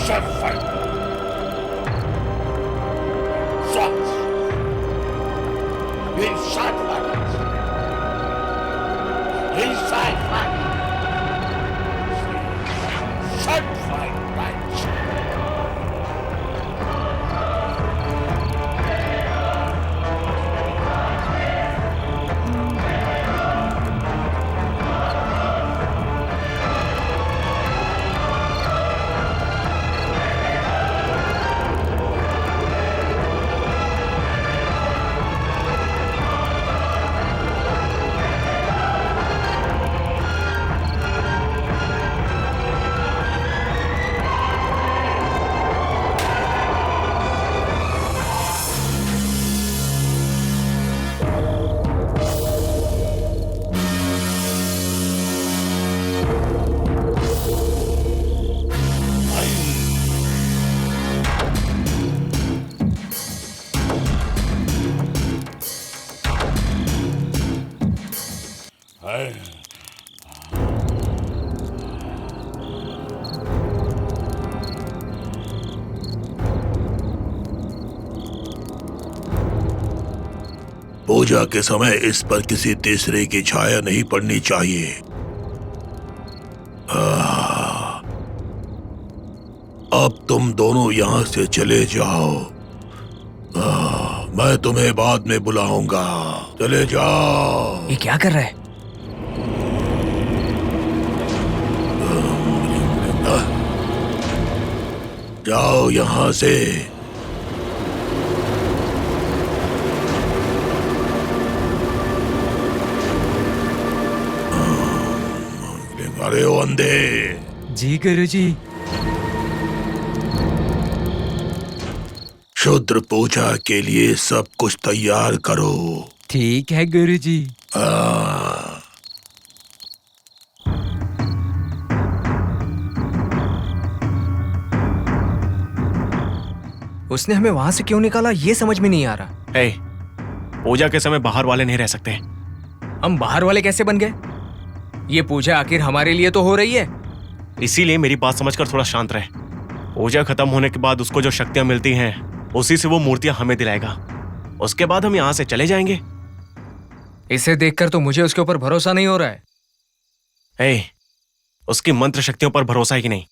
Schöpfung. Sonst. Ich sag mal das. Ich sag mal. Schöpfung, Mensch. पूजा के समय इस पर किसी तीसरे की छाया नहीं पड़नी चाहिए। अब तुम दोनों यहाँ से चले जाओ। मैं तुम्हें बाद में बुलाऊंगा। चले जाओ। ये क्या कर रहा है? जाओ यहाँ से। अरे ओ अंधे। जी गुरुजी। शुद्र पूजा के लिए सब कुछ तैयार करो। ठीक है गुरुजी। उसने हमें वहां से क्यों निकाला ये समझ में नहीं आ रहा। हे, पूजा के समय बाहर वाले नहीं रह सकते। हम बाहर वाले कैसे बन गए? ये पूजा आखिर हमारे लिए तो हो रही है। इसीलिए मेरी बात समझकर थोड़ा शांत रहे। पूजा खत्म होने के बाद उसको जो शक्तियां मिलती हैं उसी से वो मूर्तियां हमें दिलाएगा। उसके बाद हम यहाँ से चले जाएंगे। इसे देखकर तो मुझे उसके ऊपर भरोसा नहीं हो रहा है। हे, उसकी मंत्र शक्तियों पर भरोसा ही नहीं,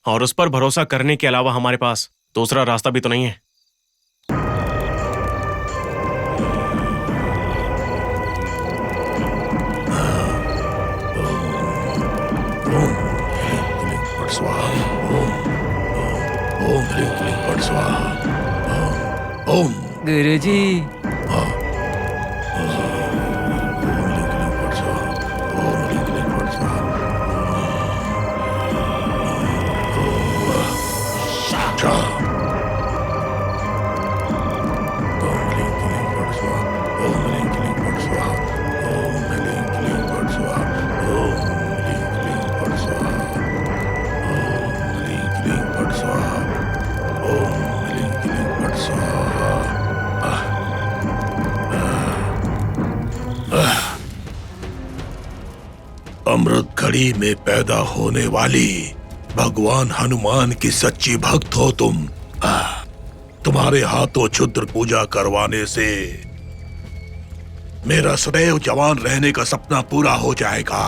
और उस पर भरोसा करने के अलावा हमारे पास दूसरा रास्ता भी तो नहीं है। ओम ह्रीं क्लीं फट् स्वाहा। ओम गुरुजी। अमृत घड़ी में पैदा होने वाली भगवान हनुमान की सच्ची भक्त हो तुम। तुम्हारे हाथों क्षुद्र पूजा करवाने से मेरा सदैव जवान रहने का सपना पूरा हो जाएगा।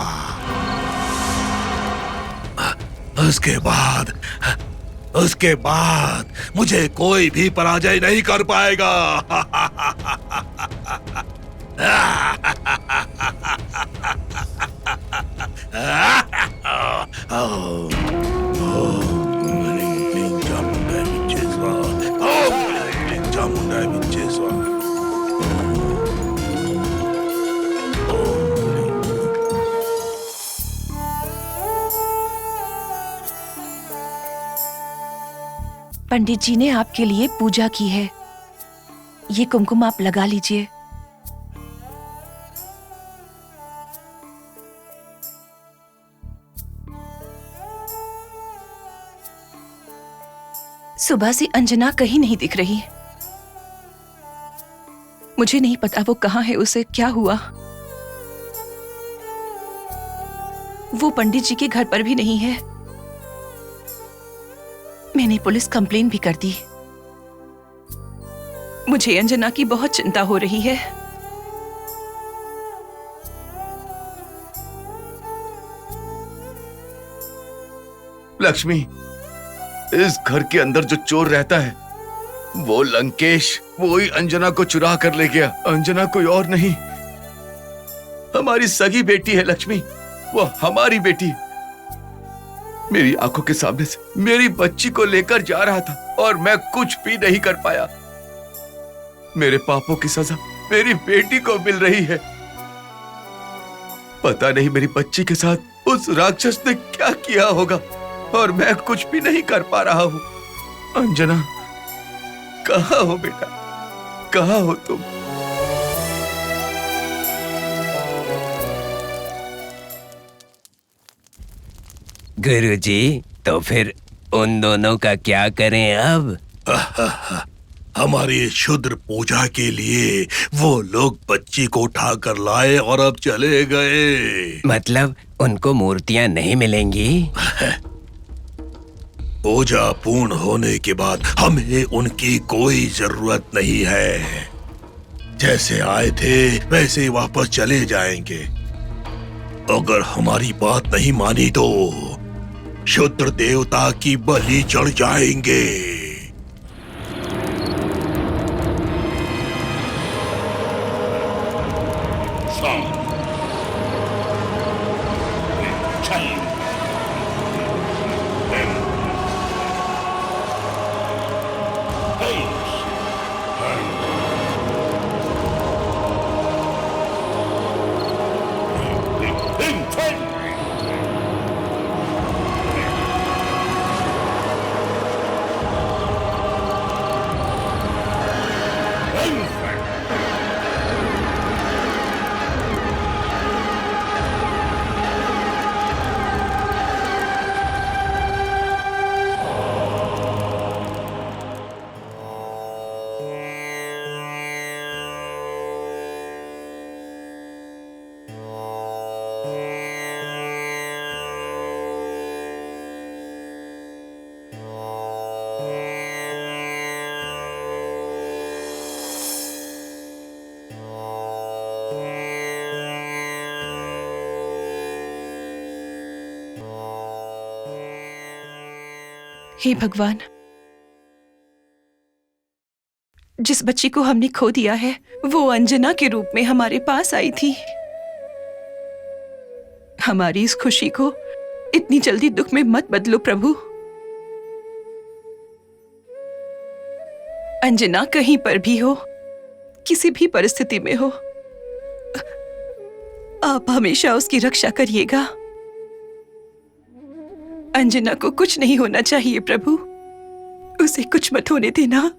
उसके बाद मुझे कोई भी पराजय नहीं कर पाएगा। पंडित जी ने आपके लिए पूजा की है। ये कुमकुम आप लगा लीजिए। सुबह से अंजना कहीं नहीं दिख रही। मुझे नहीं पता वो कहाँ है, उसे क्या हुआ। वो पंडित जी के घर पर भी नहीं है। मैंने पुलिस कंप्लेन भी कर दी। मुझे अंजना की बहुत चिंता हो रही है। लक्ष्मी, इस घर के अंदर जो चोर रहता है वो लंकेश, वो ही अंजना को चुरा कर ले गया। अंजना कोई और नहीं, हमारी सगी बेटी है लक्ष्मी, वो हमारी बेटी। मेरी आंखों के सामने से मेरी बच्ची को लेकर जा रहा था और मैं कुछ भी नहीं कर पाया। मेरे पापों की सजा मेरी बेटी को मिल रही है। पता नहीं मेरी बच्ची के साथ उस राक्षस ने क्या किया होगा और मैं कुछ भी नहीं कर पा रहा हूं। अंजना, कहाँ हो बेटा, कहाँ हो तुम? गुरुजी, तो फिर उन दोनों का क्या करें अब? हमारी क्षुद्र पूजा के लिए वो लोग बच्ची को उठा कर लाए और अब चले गए। मतलब उनको मूर्तियां नहीं मिलेंगी? पूजा पूर्ण होने के बाद हमें उनकी कोई जरूरत नहीं है। जैसे आए थे वैसे ही वापस चले जाएंगे। अगर हमारी बात नहीं मानी तो क्षुद्र देवता की बलि चढ़ जाएंगे। हे भगवान, जिस बच्ची को हमने खो दिया है वो अंजना के रूप में हमारे पास आई थी। हमारी इस खुशी को इतनी जल्दी दुख में मत बदलो प्रभु। अंजना कहीं पर भी हो, किसी भी परिस्थिति में हो, आप हमेशा उसकी रक्षा करिएगा। अंजना को कुछ नहीं होना चाहिए प्रभु, उसे कुछ मत होने देना।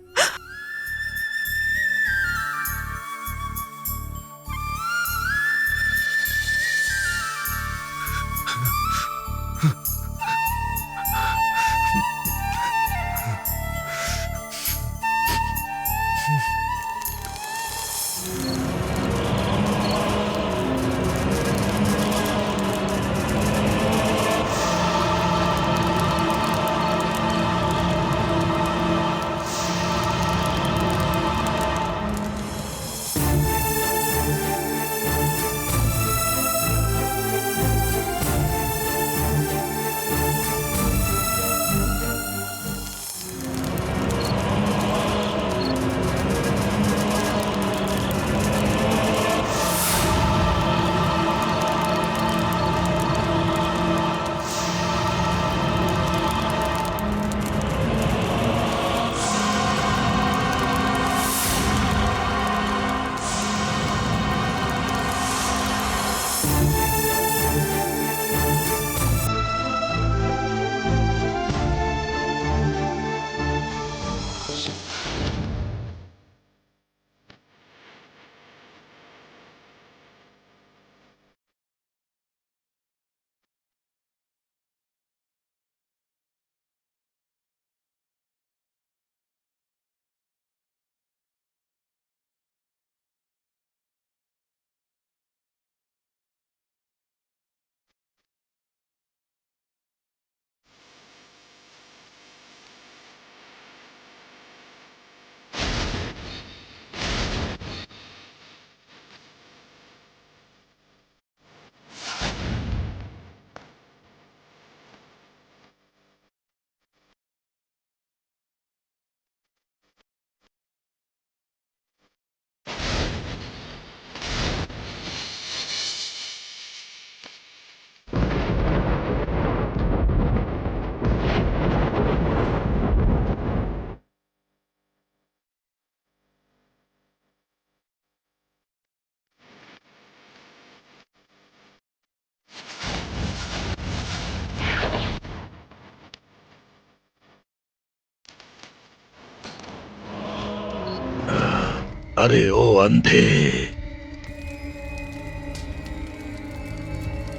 अरे ओ अंधे,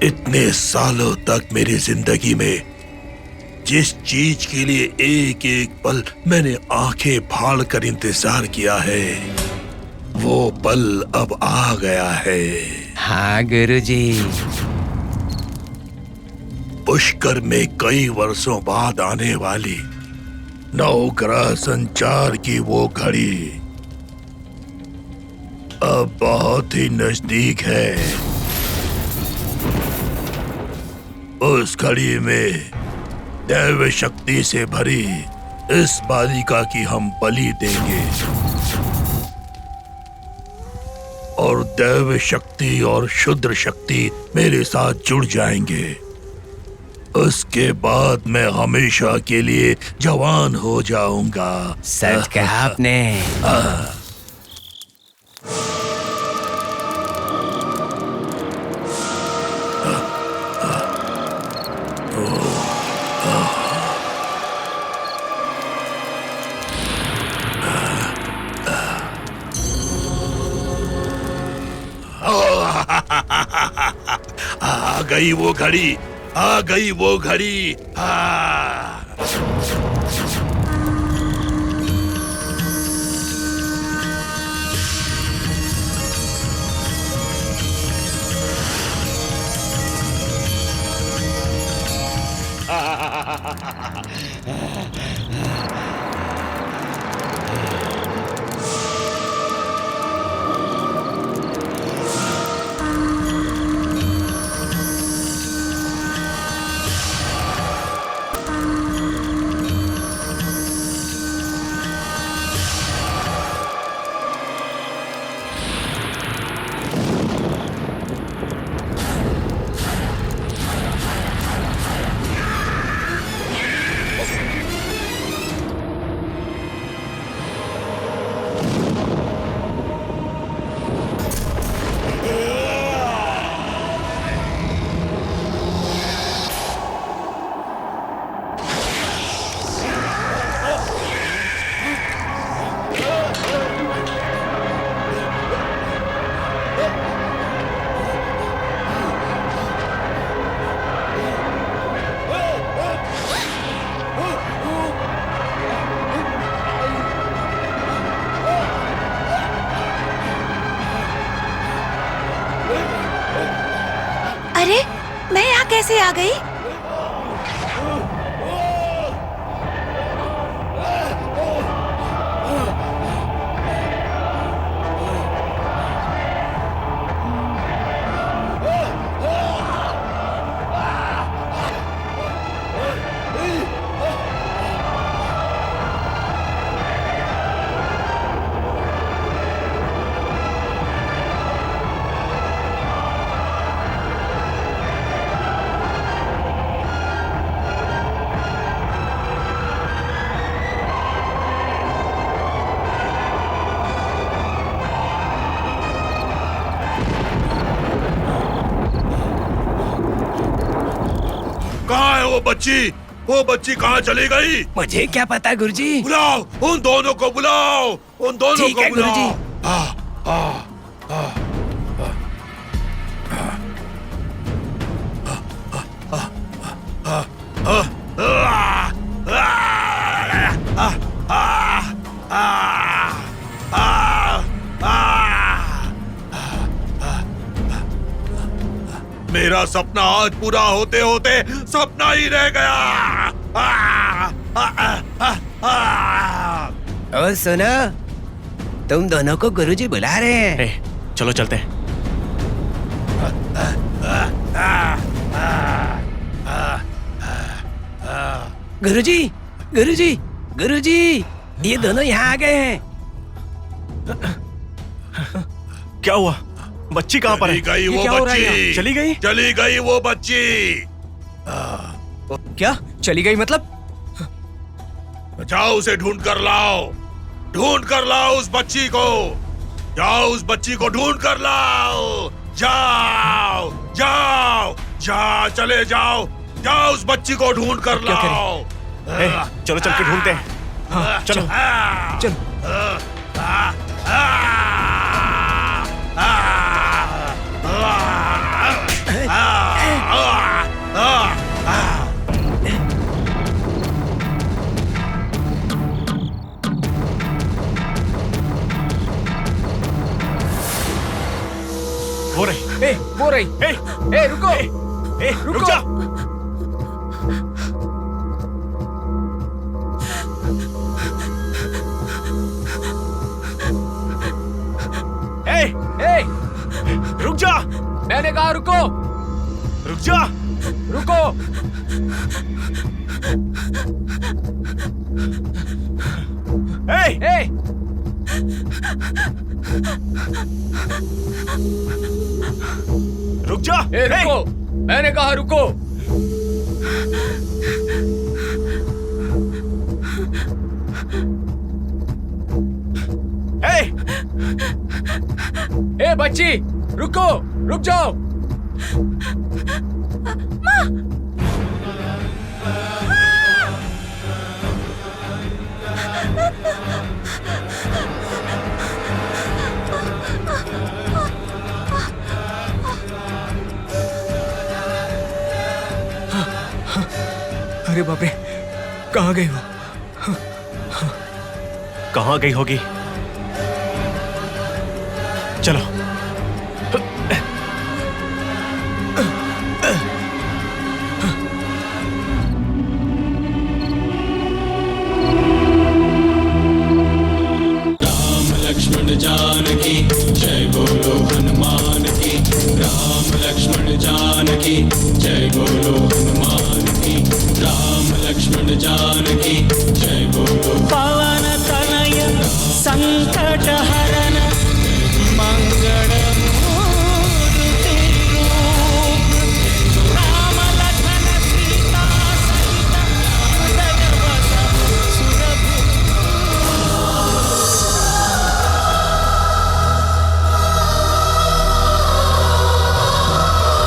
इतने सालों तक मेरी जिंदगी में जिस चीज के लिए एक एक पल मैंने आंखें फाड़ कर इंतजार किया है, वो पल अब आ गया है। हाँ गुरुजी। पुष्कर में कई वर्षों बाद आने वाली नवग्रह संचार की वो घड़ी अब बहुत ही नजदीक है। उस घड़ी में दैव शक्ति से भरी इस बालिका की हम बलि देंगे और दैव शक्ति और शुद्र शक्ति मेरे साथ जुड़ जाएंगे। उसके बाद मैं हमेशा के लिए जवान हो जाऊंगा। सच कहा आपने। आ गई वो घड़ी, आ गई वो घड़ी। अरे मैं यहाँ कैसे आ गई? कहाँ है वो बच्ची कहाँ चली गई? मुझे क्या पता गुरुजी। बुलाओ उन दोनों को, बुलाओ उन दोनों ठीक को है बुलाओ। गुरुजी। मेरा सपना आज पूरा होते होते सपना ही रह गया। ओ सुनो, तुम दोनों को गुरुजी बुला रहे हैं। ए, चलो चलते हैं। गुरुजी, गुरुजी, गुरुजी, ये दोनों यहाँ आ गए हैं। क्या हुआ? बच्ची कहाँ पर है? चली गई वो क्या हो रहा है बच्ची, चली गई? चली गई वो बच्ची। क्या चली गई मतलब? जाओ उसे ढूंढ कर लाओ, ढूंढ कर लाओ उस बच्ची को, जाओ उस बच्ची को ढूंढ कर लाओ। जाओ जाओ जाओ, चले जाओ, जाओ उस बच्ची को ढूंढ कर क्या करें? लाओ। ए, चलो चल के ढूंढते हैं। हाँ, चलो। चल। हो रही? ए रुको! रुक जा। ए रुक जा। मैंने कहा रुको! रुक जा। रुको! ए रुक जा। रुको! मैंने कहा रुको! ए बच्ची, रुको! रुक जाओ! अरे बाप रे, कहाँ गई वो? कहाँ गई होगी? चलो। राम लक्ष्मण जानकी जय बोलो हनुमान की। राम लक्ष्मण जानकी जय बोलो हनुमान की। राम लक्ष्मण जानकी